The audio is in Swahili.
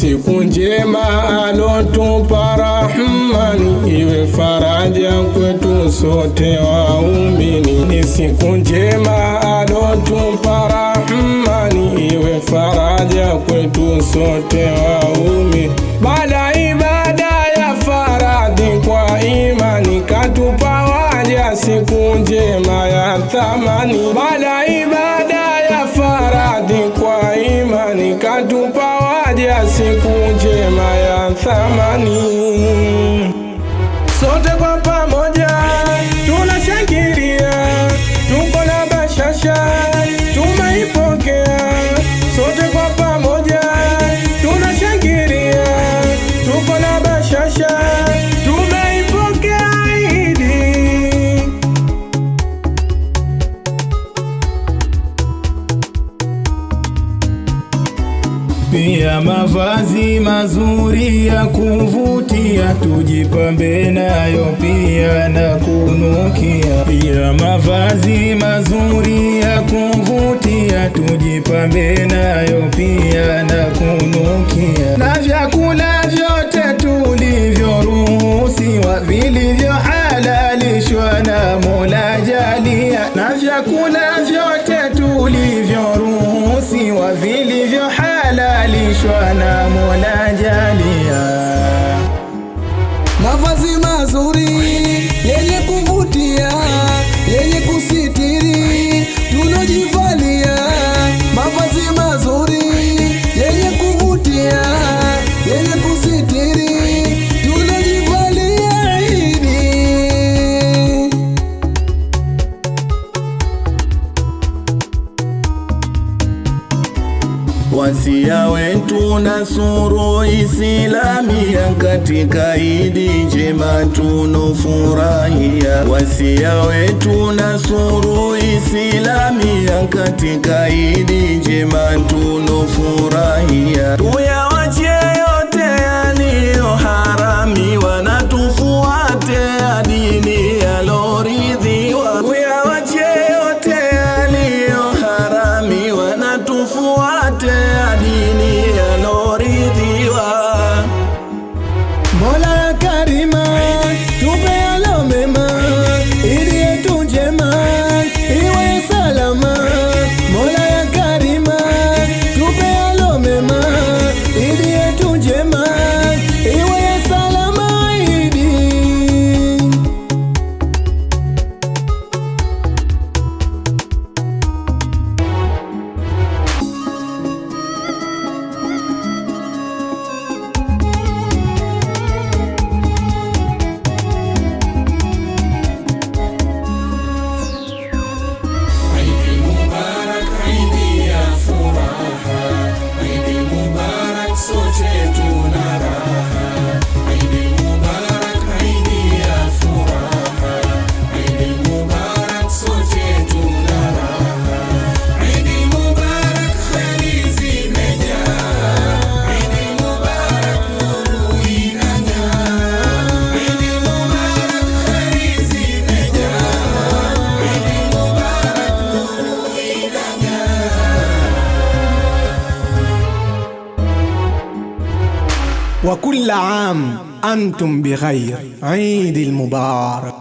siku njema alotupa Rahmani, iwe faraja kwetu sote waumini. Ni siku njema alotupa Rahmani, iwe faraja kwetu sote waumini. Baada ibada ya faradhi kwa imani, katupa waja siku njema ya thamani. Baada ibada ya faradhi kwa imani, katupa waja siku njema ya thamani. Sote kwa pamoja tunashangilia, tuko na bashasha tumeipokea. Sote kwa pamoja tunashangilia, tuko na bashasha tumeipokea Idi. Pia mavazi mazuri ya kuvutia, tujipambe nayo pia na kunukia. Pia mavazi mazuri ya kuvutia, tujipambe nayo pia na kunukia. Na vyakula vyote tulivyoruhusiwa, vilivyohalalishwa na Mola Jalia. Na vyakula vyote tulivyoruhusiwa, vilivyohalalishwa na Mola Jalia. Mavazi mazuri yenye kuvutia, yenye kusitiri tunojivalia. Mavazi mazuri yenye kuvutia, yenye kusitiri tunojivalia Idi. Wasia wetu nasuru Islamia, katika Idi njema tunofurahia. Wasia wetu nasuru Islamia, katika Idi njema tunofurahia. Tuyawache yote yaliyoharamiwa, na tufuate dini yaloridhiwa. Tuyawache yote yaliyoharamiwa, na tufuate dini yaloridhiwa. Mola ya Karima tupe yalo mema, Idi yetu njema iwe salama. Mola ya Karima tupe yalo mema, Idi yetu njema iwe salama Idi. وكل عام أنتم بخير. عيد المبارك.